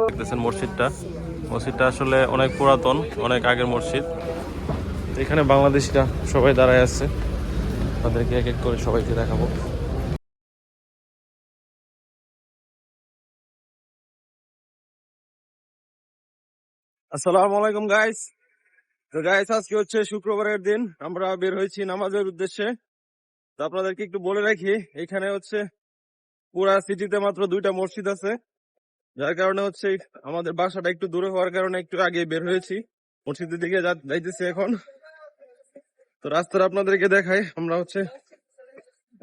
দেখতেছেন মসজিদটা আসলে অনেক পুরাতন, অনেক আগের মসজিদ। এখানে বাংলাদেশিরা সবাই দাঁড়ায় আছে, তাদেরকে এক এক করে সবাইকে দেখাবো। আসসালামু আলাইকুম গাইস। তো গাইস, আজকে হচ্ছে শুক্রবারের দিন, আমরা বের হয়েছি নামাজের উদ্দেশ্যে। তো আপনাদেরকে একটু বলে রাখি, এখানে হচ্ছে পুরা সিটিতে মাত্র 2টা মসজিদ আছে, যার কারণে হচ্ছে আমাদের বাসাটা একটু দূরে হওয়ার কারণে একটু আগে বের হয়েছি, মসজিদের দিকে যাইতেছি এখন। তো রাস্তাটা আপনাদেরকে দেখাই। আমরা হচ্ছে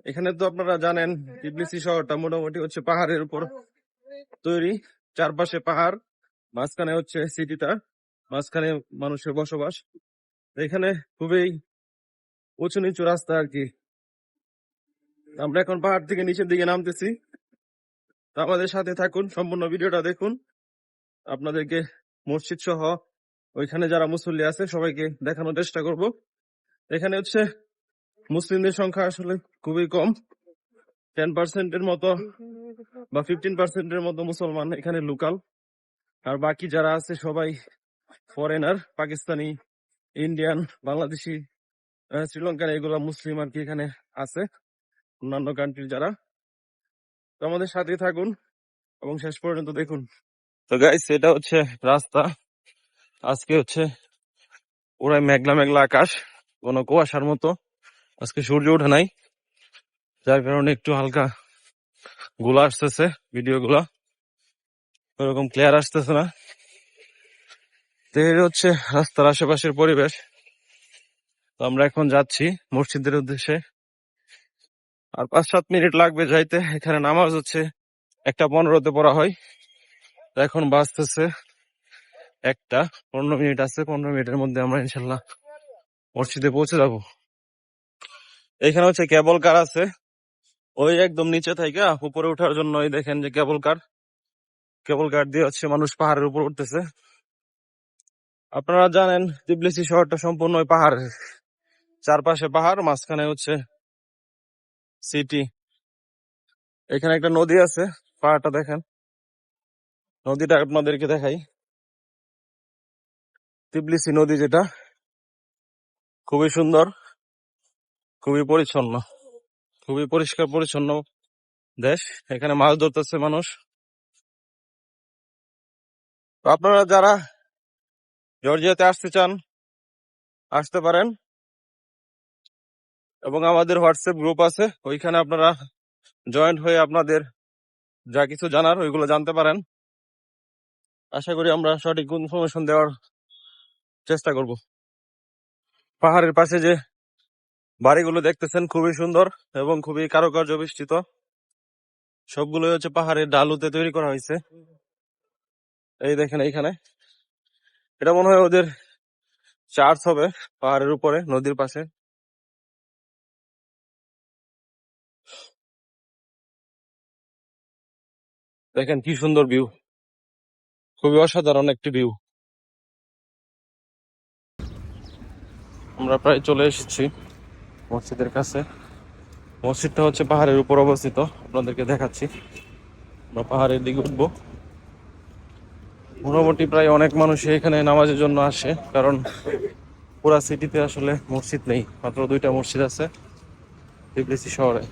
এখানে, তো আপনারা জানেন টিবলিসি শহরটা মোটামুটি হচ্ছে পাহাড়ের উপর তৈরি, চারপাশে পাহাড়, মাঝখানে হচ্ছে সিটিটা, মাঝখানে মানুষের বসবাস। এখানে খুবই উঁচু নিচু রাস্তা আর কি। আমরা এখন পাহাড় থেকে নিচের দিকে নামতেছি। তো আমাদের সাথে থাকুন, সম্পূর্ণ ভিডিওটা দেখুন। আপনাদেরকে মসজিদ সহ ওইখানে যারা মুসল্লি আছে সবাইকে দেখানোর চেষ্টা করব। এখানে হচ্ছে মুসলিমদের সংখ্যা আসলে খুবই কম, 10%-এর মতো বা 15%-এর মতো মুসলমান এখানে লোকাল, আর বাকি যারা আছে সবাই ফরেনার, পাকিস্তানি, ইন্ডিয়ান, বাংলাদেশি, শ্রীলঙ্কান, এগুলা মুসলিম আর কি এখানে আছে, অন্যান্য কান্ট্রির যারা। তো আমাদের সাথে থাকুন এবং শেষ পর্যন্ত দেখুন। তো গাইস, এটা হচ্ছে রাস্তা। আজকে হচ্ছে পুরাই মেঘলা মেঘলা আকাশ, কোনো কুয়াশার মতো। আজকে সূর্য ওঠে নাই, যার কারণে একটু হালকা গুলা আসতেছে, ভিডিও গুলা ওরকম ক্লিয়ার আসতেছে না। তো এই হচ্ছে রাস্তার আশেপাশের পরিবেশ। তো আমরা এখন যাচ্ছি মসজিদের উদ্দেশ্যে, আর 5-7 মিনিট লাগবে যাইতে। এখানে নামাজ হচ্ছে 1:15-তে পড়া হয়। তো এখন বাজতেছে 1টা, 15 মিনিট আছে। 15 মিনিটের মধ্যে আমরা ইনশাল্লাহ মসজিদে পৌঁছে যাব। এখানে হচ্ছে কেবল কার আছে, ওই একদম নিচে থেকে উপরে ওঠার জন্য এই দেখেন যে কেবল কার দিয়ে হচ্ছে মানুষ পাহাড়ের উপর উঠতেছে। আপনারা জানেন টিবলিসি শহরটা সম্পূর্ণ ওই পাহাড়, চারপাশে পাহাড়, মাঝখানে হচ্ছে সিটি। এখানে একটা নদী আছে, পাহাড়টা দেখেন, নদীটা আপনাদেরকে দেখাই। টিবলিসি নদী, যেটা খুবই সুন্দর, খুবই পরিচ্ছন্ন, খুবই পরিষ্কার পরিচ্ছন্ন দেশ। এখানে মাছ ধরতেছে মানুষ। তো আপনারা যারা জর্জিয়াতে আসতে চান আসতে পারেন, এবং আমাদের হোয়াটসঅ্যাপ গ্রুপ আছে, ওইখানে আপনারা জয়েন্ট হয়ে আপনাদের যা কিছু জানার ওইগুলো জানতে পারেন। আশা করি আমরা সঠিক ইনফরমেশন দেওয়ার চেষ্টা করব। পাহাড়ের পাশে যে বাড়িগুলো দেখতেছেন খুবই সুন্দর এবং খুবই কারুকার্য বেষ্টিত, সবগুলোই হচ্ছে পাহাড়ের ঢালুতে তৈরি করা হয়েছে। এই দেখেন এইখানে, এটা মনে হয় ওদের চার্চ হবে, পাহাড়ের উপরে নদীর পাশে। দেখেন কি সুন্দর ভিউ, খুবই অসাধারণ একটি ভিউ। আমরা প্রায় চলে এসেছি মসজিদের কাছে। মসজিদটা হচ্ছে পাহাড়ের উপর অবস্থিত, আপনাদেরকে দেখাচ্ছি। আমরা পাহাড়ের দিকে উঠবো। মোটামুটি প্রায় অনেক মানুষ এখানে নামাজের জন্য আসে, কারণ পুরা সিটিতে আসলে মসজিদ নেই, মাত্র 2টা মসজিদ আছে টিবলিসি শহরে।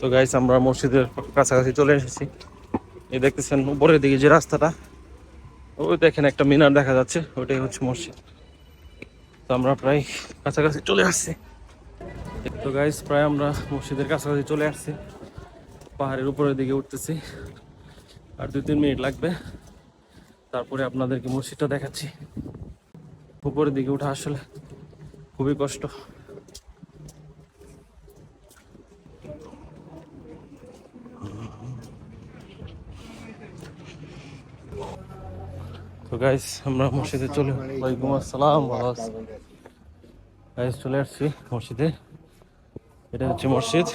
তো গাইস, আমরা মসজিদের কাছাকাছি চলে এসেছি। এই দেখতেছেন উপরের দিকে যে রাস্তাটা, ওই দেখেন একটা মিনার দেখা যাচ্ছে, ওটাই হচ্ছে মসজিদ। তো আমরা প্রায় কাছাকাছি চলে আসছি। তো গাইস, প্রায় আমরা মসজিদের কাছাকাছি চলে আসছি, পাহাড়ের উপরের দিকে উঠতেছি। আর 2-3 মিনিট লাগবে, তারপরে আপনাদেরকে মসজিদটা দেখাচ্ছি। উপরের দিকে উঠা আসলে খুবই কষ্ট। তো গাইস, আমরা মসজিদে চলে, ওয়ালাইকুম আসসালাম, ভালো আছি গাইস। চলে আসছি মসজিদে, এটা হচ্ছে মসজিদ।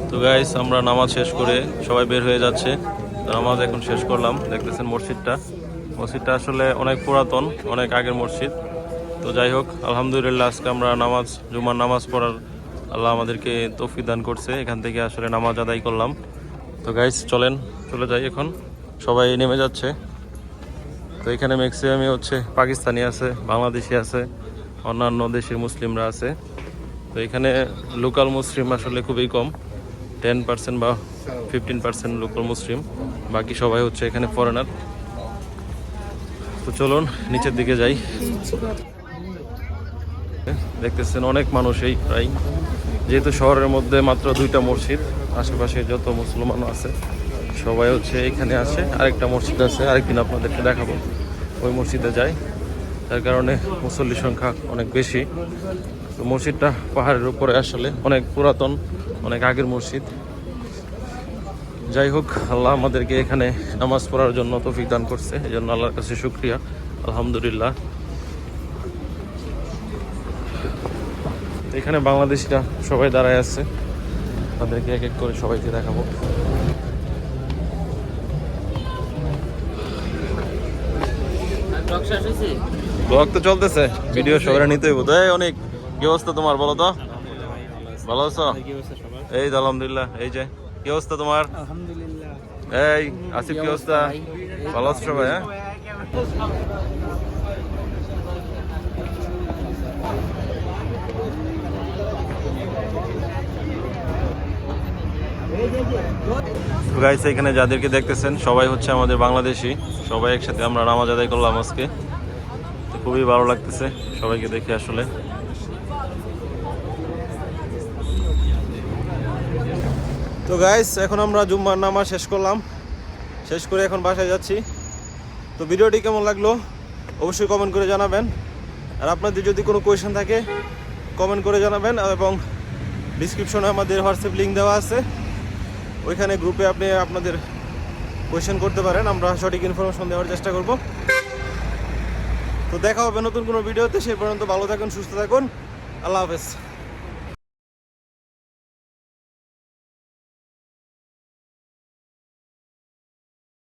তো গাইস আমরা নামাজ শেষ করে সবাই বের হয়ে যাচ্ছে। নামাজ এখন শেষ করলাম। দেখতেছেন মসজিদটা আসলে অনেক পুরাতন, অনেক আগের মসজিদ। তো যাই হোক, আলহামদুলিল্লাহ আজকে আমরা জুমার নামাজ পড়ার আল্লাহ আমাদেরকে তৌফিক দান করছে। এখান থেকে আসলে নামাজ আদায় করলাম। তো গাইস চলে যাই, এখন সবাই নেমে যাচ্ছে। তো এখানে ম্যাক্সিমামই হচ্ছে পাকিস্তানি আছে, বাংলাদেশি আছে, অন্যান্য দেশের মুসলিমরা আছে। তো এখানে লোকাল মুসলিম আসলে খুবই কম, 10% বা 15% লোকাল মুসলিম, বাকি সবাই হচ্ছে এখানে ফরেনার। তো চলুন নিচের দিকে যাই। দেখতেছেন অনেক মানুষ, এই প্রায়, যেহেতু শহরের মধ্যে মাত্র 2টা মসজিদ, আশেপাশে যত মুসলমান আছে সবাই হচ্ছে এখানে আসে। আরেকটা মসজিদ আছে, আরেকদিন আপনাদেরকে দেখাবো, ওই মসজিদে যাই। তার কারণে মুসল্লির সংখ্যা অনেক বেশি। তো মসজিদটা পাহাড়ের উপরে, আসলে অনেক পুরাতন, অনেক আগের মসজিদ। যাই হোক, আল্লাহ আমাদেরকে এখানে নামাজ পড়ার জন্য তৌফিক দান করছে, এই জন্য আল্লাহর কাছে শুকরিয়া, আলহামদুলিল্লাহ। এখানে বাংলাদেশিরা সবাই দাঁড়ায় আছে, তাদেরকে এক এক করে সবাইকে দেখাবো। ব্লগ তো চলতেছে, ভিডিও সবাই নিতে হইব। তো অনেক, কি অবস্থা তোমার বলো তো? ভালো আছো? এই তো আলহামদুলিল্লাহ। এই যে কি অবস্থা তোমার? আলহামদুলিল্লাহ। এই আসিফ, কি অবস্থা? ভালো আছো সবাই? হ্যাঁ, গাইস এখানে যাদেরকে দেখতেছেন সবাই হচ্ছে আমাদের বাংলাদেশি। সবাই একসাথে আমরা নামাজ আদায় করলাম আজকে। তো খুবই ভালো লাগতেছে সবাইকে দেখে আসলে। তো গাইস এখন আমরা জুম্মার নামাজ শেষ করলাম, শেষ করে এখন বাসায় যাচ্ছি। তো ভিডিওটি কেমন লাগলো অবশ্যই কমেন্ট করে জানাবেন। আর আপনাদের যদি কোনো কোয়েশ্চেন থাকে কমেন্ট করে জানাবেন, এবং ডিসক্রিপশনে আমাদের হোয়াটসঅ্যাপ লিঙ্ক দেওয়া আছে, ওইখানে গ্রুপে আপনি আপনাদের কোয়েশ্চেন করতে পারেন, আমরা সঠিক ইনফরমেশন দেওয়ার চেষ্টা করব। তো দেখা হবে নতুন কোনো ভিডিওতে, সেই পর্যন্ত ভালো থাকুন, সুস্থ থাকুন, আল্লাহ হাফেজ।